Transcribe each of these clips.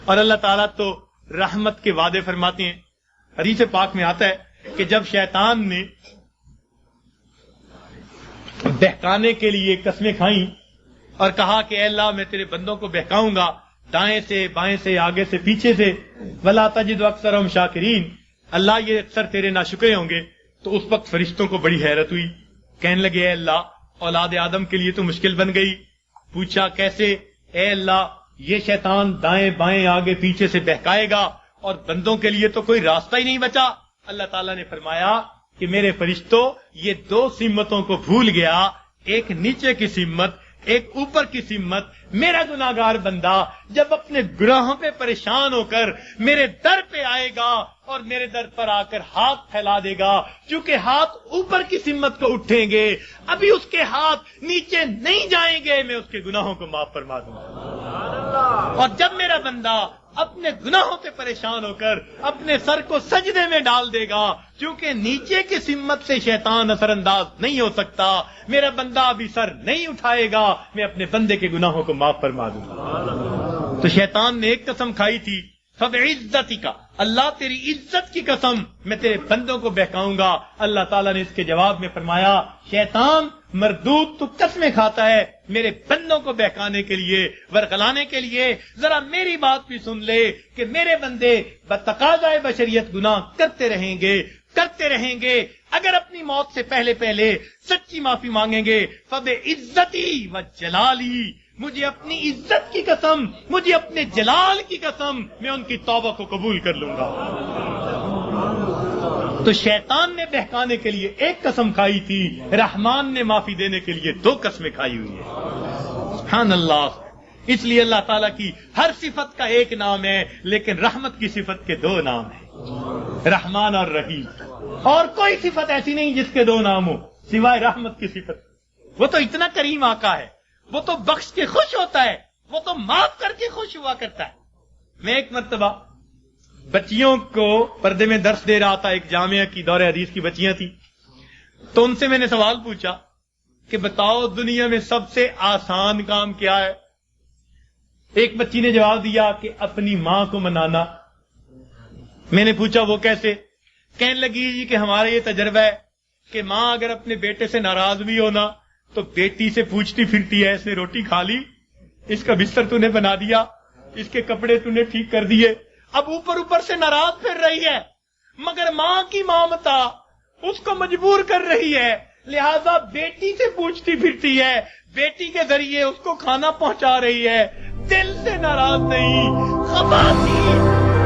اور اللہ تعالیٰ تو رحمت کے وعدے فرماتے ہیں. حدیث پاک میں آتا ہے کہ جب شیطان نے بہکانے کے لیے قسمیں کھائیں اور کہا کہ اے اللہ میں تیرے بندوں کو بہکاؤں گا دائیں سے بائیں سے آگے سے پیچھے سے، وَلَا تَجِدُ أَكْثَرَهُمْ شَاكِرِينَ، اللہ یہ اکثر تیرے ناشکرے ہوں گے. تو اس وقت فرشتوں کو بڑی حیرت ہوئی، کہنے لگے اے اللہ اولاد آدم کے لیے تو مشکل بن گئی. پوچھا کیسے؟ اے اللہ یہ شیطان دائیں بائیں آگے پیچھے سے بہکائے گا اور بندوں کے لیے تو کوئی راستہ ہی نہیں بچا. اللہ تعالیٰ نے فرمایا کہ میرے فرشتوں یہ دو سمتوں کو بھول گیا، ایک نیچے کی سمت ایک اوپر کی سمت. میرا گناہگار بندہ جب اپنے گناہوں پہ پریشان ہو کر میرے در پہ آئے گا اور میرے در پر آ کر ہاتھ پھیلا دے گا، چونکہ ہاتھ اوپر کی سمت کو اٹھیں گے، ابھی اس کے ہاتھ نیچے نہیں جائیں گے، میں اس کے گناہوں کو معاف فرما دوں گا. اور جب میرا بندہ اپنے گناہوں سے پریشان ہو کر اپنے سر کو سجدے میں ڈال دے گا، کیونکہ نیچے کی سمت سے شیطان اثر انداز نہیں ہو سکتا، میرا بندہ ابھی سر نہیں اٹھائے گا، میں اپنے بندے کے گناہوں کو معاف فرما دوں گا. تو شیطان نے ایک قسم کھائی تھی، فَبِعِزَّتِكَ، اللہ تیری عزت کی قسم میں تیرے بندوں کو بہکاؤں گا. اللہ تعالیٰ نے اس کے جواب میں فرمایا شیطان مردود تو قسمیں کھاتا ہے میرے بندوں کو بہکانے کے لیے، ورغلانے کے لیے. ذرا میری بات بھی سن لے کہ میرے بندے بتقاضائے بشریت گناہ کرتے رہیں گے اگر اپنی موت سے پہلے سچی معافی مانگیں گے. فَبِعِزَّتِي وَجَلَالِي، مجھے اپنی عزت کی قسم، مجھے اپنے جلال کی قسم، میں ان کی توبہ کو قبول کر لوں گا. تو شیطان نے بہکانے کے لیے ایک قسم کھائی تھی، رحمان نے معافی دینے کے لیے دو قسمیں کھائی ہوئی ہیں. سبحان اللہ. اس لیے اللہ تعالیٰ کی ہر صفت کا ایک نام ہے، لیکن رحمت کی صفت کے دو نام ہیں، رحمان اور رحیم. اور کوئی صفت ایسی نہیں جس کے دو نام ہو سوائے رحمت کی صفت. وہ تو اتنا کریم آقا ہے، وہ تو بخش کے خوش ہوتا ہے، وہ تو معاف کر کے خوش ہوا کرتا ہے. میں ایک مرتبہ بچیوں کو پردے میں درس دے رہا تھا، ایک جامعہ کی دور حدیث کی بچیاں تھیں، تو ان سے میں نے سوال پوچھا کہ بتاؤ دنیا میں سب سے آسان کام کیا ہے؟ ایک بچی نے جواب دیا کہ اپنی ماں کو منانا. میں نے پوچھا وہ کیسے؟ کہنے لگی جی کہ ہمارا یہ تجربہ ہے کہ ماں اگر اپنے بیٹے سے ناراض بھی ہونا تو بیٹی سے پوچھتی پھرتی ہے، اس نے روٹی کھا لی، اس کا بستر تو نے بنا دیا، اس کے کپڑے تو نے ٹھیک کر دیے. اب اوپر سے ناراض پھر رہی ہے، مگر ماں کی مامتا اس کو مجبور کر رہی ہے، لہذا بیٹی سے پوچھتی پھرتی ہے، بیٹی کے ذریعے اس کو کھانا پہنچا رہی ہے، دل سے ناراض نہیں. خفا تھی،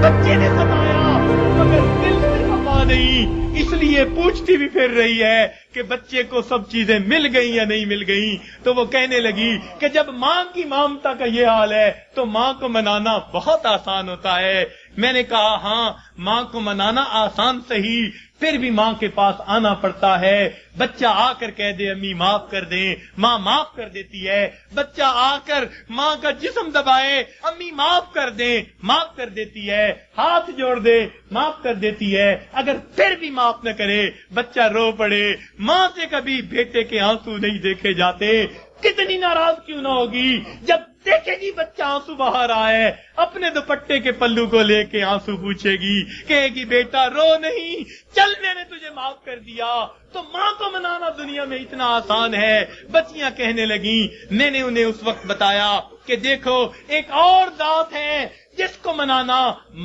بچے نے ستایا مگر دل سے خفا نہیں، اس لیے پوچھتی بھی پھر رہی ہے کہ بچے کو سب چیزیں مل گئیں یا نہیں مل گئیں. تو وہ کہنے لگی کہ جب ماں کی مامتا کا یہ حال ہے تو ماں کو منانا بہت آسان ہوتا ہے. میں نے کہا ہاں ماں کو منانا آسان صحیح، پھر بھی ماں کے پاس آنا پڑتا ہے. بچہ آ کر کہہ دے امی معاف کر دیں، ماں معاف کر دیتی ہے. بچہ آ کر ماں کا جسم دبائے، امی معاف کر دیں، معاف کر دیتی ہے. ہاتھ جوڑ دے، معاف کر دیتی ہے. اگر پھر بھی معاف نہ کرے، بچہ رو پڑے. ماں سے کبھی بیٹے کے آنسو نہیں دیکھے جاتے. کتنی ناراض کیوں نہ ہوگی جب دیکھے گی بچہ آنسو بہا رہا ہے، اپنے دوپٹے کے پلو کو لے کے آنسو پوچھے گی، کہے گی بیٹا رو نہیں، چل میں نے تجھے معاف کر دیا. تو ماں کو منانا دنیا میں اتنا آسان ہے. بچیاں کہنے لگیں، میں نے انہیں اس وقت بتایا کہ دیکھو ایک اور ذات ہے جس کو منانا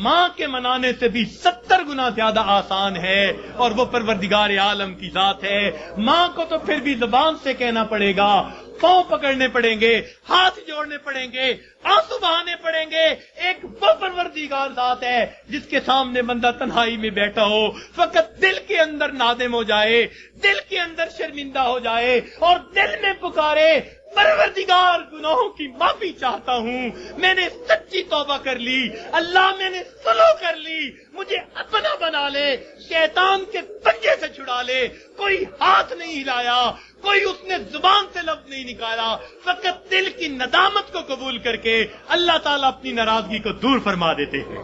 ماں کے منانے سے بھی 70 گنا زیادہ آسان ہے، اور وہ پروردگار عالم کی ذات ہے. ماں کو تو پھر بھی زبان سے کہنا پڑے گا، پاؤں پکڑنے پڑیں گے، ہاتھ جوڑنے پڑیں گے، آنسو بہانے پڑیں گے. ایک وہ پروردگار ذات ہے جس کے سامنے بندہ تنہائی میں بیٹھا ہو، فقط دل کے اندر نادم ہو جائے، دل کے اندر شرمندہ ہو جائے اور دل میں پکارے پروردگار گناہوں کی معافی چاہتا ہوں، میں نے سچی توبہ کر لی، اللہ میں نے صلح کر لی، مجھے اپنا بنا لے، شیطان کے پنجے سے چھڑا لے. کوئی ہاتھ نہیں ہلایا، کوئی اس نے زبان سے لفظ نہیں نکالا، فقط دل کی ندامت کو قبول کر کے اللہ تعالیٰ اپنی ناراضگی کو دور فرما دیتے ہیں.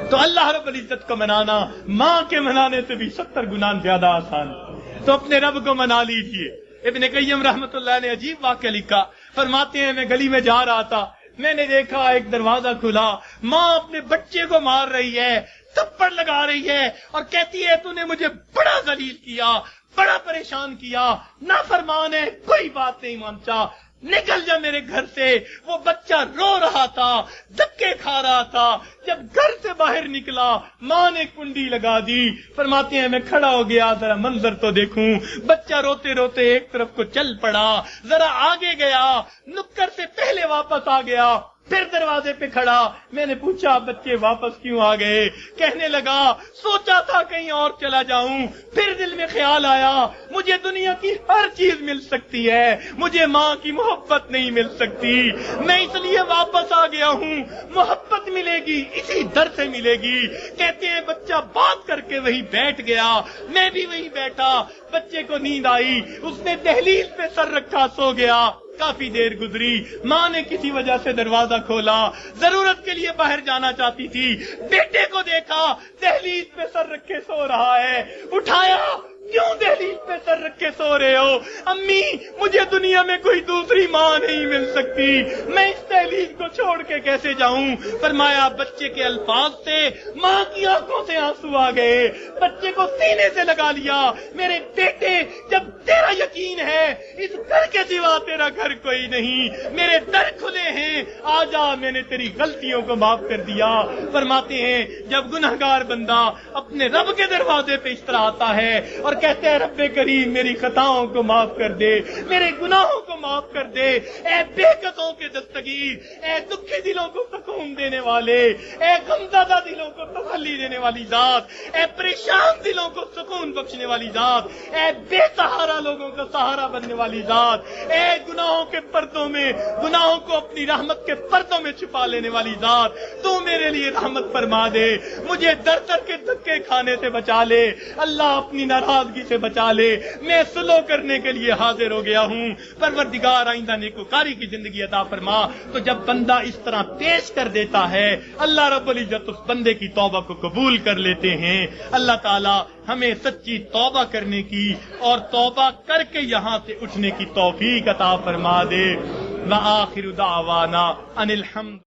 تو اللہ رب العزت کو منانا ماں کے منانے سے بھی 70 گنا زیادہ آسان. تو اپنے رب کو منا لیجئے. ابن قیم رحمت اللہ نے عجیب واقعہ لکھا، فرماتے ہیں میں گلی میں جا رہا تھا، میں نے دیکھا ایک دروازہ کھلا، ماں اپنے بچے کو مار رہی ہے، تھپڑ لگا رہی ہے اور کہتی ہے تو نے مجھے بڑا ذلیل کیا، بڑا پریشان کیا، نافرمان ہے، کوئی بات نہیں مانتا، نکل جا میرے گھر سے۔ وہ بچہ رو رہا تھا، دھکے کھا رہا تھا، جب گھر سے باہر نکلا ماں نے کنڈی لگا دی۔ فرماتے ہیں میں کھڑا ہو گیا ذرا منظر تو دیکھوں، بچہ روتے روتے ایک طرف کو چل پڑا، ذرا آگے گیا، نکر سے پہلے واپس آ گیا، پھر دروازے پہ کھڑا۔ میں نے پوچھا بچے واپس کیوں آ گئے؟ کہنے لگا سوچا تھا کہیں اور چلا جاؤں، پھر دل میں خیال آیا مجھے دنیا کی ہر چیز مل سکتی ہے، مجھے ماں کی محبت نہیں مل سکتی، میں اس لیے واپس آ گیا ہوں، محبت ملے گی اسی در سے ملے گی۔ کہتے ہیں بچہ بات کر کے وہی بیٹھ گیا، میں بھی وہی بیٹھا، بچے کو نیند آئی، اس نے دہلیز پہ سر رکھا سو گیا۔ کافی دیر گزری، ماں نے کسی وجہ سے دروازہ کھولا، ضرورت کے لیے باہر جانا چاہتی تھی، بیٹے کو دیکھا دہلیز پہ سر رکھے سو رہا ہے، اٹھایا، کیوں دہلیز پہ سر رکھے سو رہے ہو؟ امی مجھے دنیا میں کوئی دوسری ماں نہیں مل سکتی، میں اس دہلیز کو چھوڑ کے کیسے جاؤں؟ فرمایا بچے کے الفاظ سے ماں کی آنکھوں سے آنسو آ گئے، بچے کو سینے سے لگا لیا، میرے بیٹے جب تیرا یقین ہے اس گھر کے سوا تیرا گھر کوئی نہیں، میرے در کھلے ہیں، آ جا، میں نے تیری غلطیوں کو معاف کر دیا۔ فرماتے ہیں جب گنہگار بندہ اپنے رب کے دروازے پہ اس طرح آتا ہے اور کہتے ہیں رب کریم میری خطاؤں کو معاف کر دے، میرے گناہوں کو معاف کر دے، اے بے قصوں کے دستگیر، اے دکھی دلوں کو سکون دینے والے، اے غمزدہ دلوں کو تسلی دینے والی ذات، اے پریشان دلوں کو سکون بخشنے والی ذات، اے بے سہارا لوگوں کا سہارا بننے والی ذات، اے گناہوں کے پردوں میں، گناہوں کو اپنی رحمت کے پردوں میں چھپا لینے والی ذات، تو میرے لیے رحمت فرما دے، مجھے در در کے دھکے کھانے سے بچا لے، اللہ اپنی ناراضگی سے بچا لے، میں صلح کرنے کے لیے حاضر ہو گیا ہوں، پروردگار آئندہ نیکوکاری کی زندگی عطا فرما۔ تو جب بندہ اس طرح پیش کر دیتا ہے اللہ رب العزت اس بندے کی توبہ کو قبول کر لیتے ہیں۔ اللہ تعالی ہمیں سچی توبہ کرنے کی اور توبہ کر کے یہاں سے اٹھنے کی توفیق عطا فرما دے۔ وآخر دعوانا ان الحمد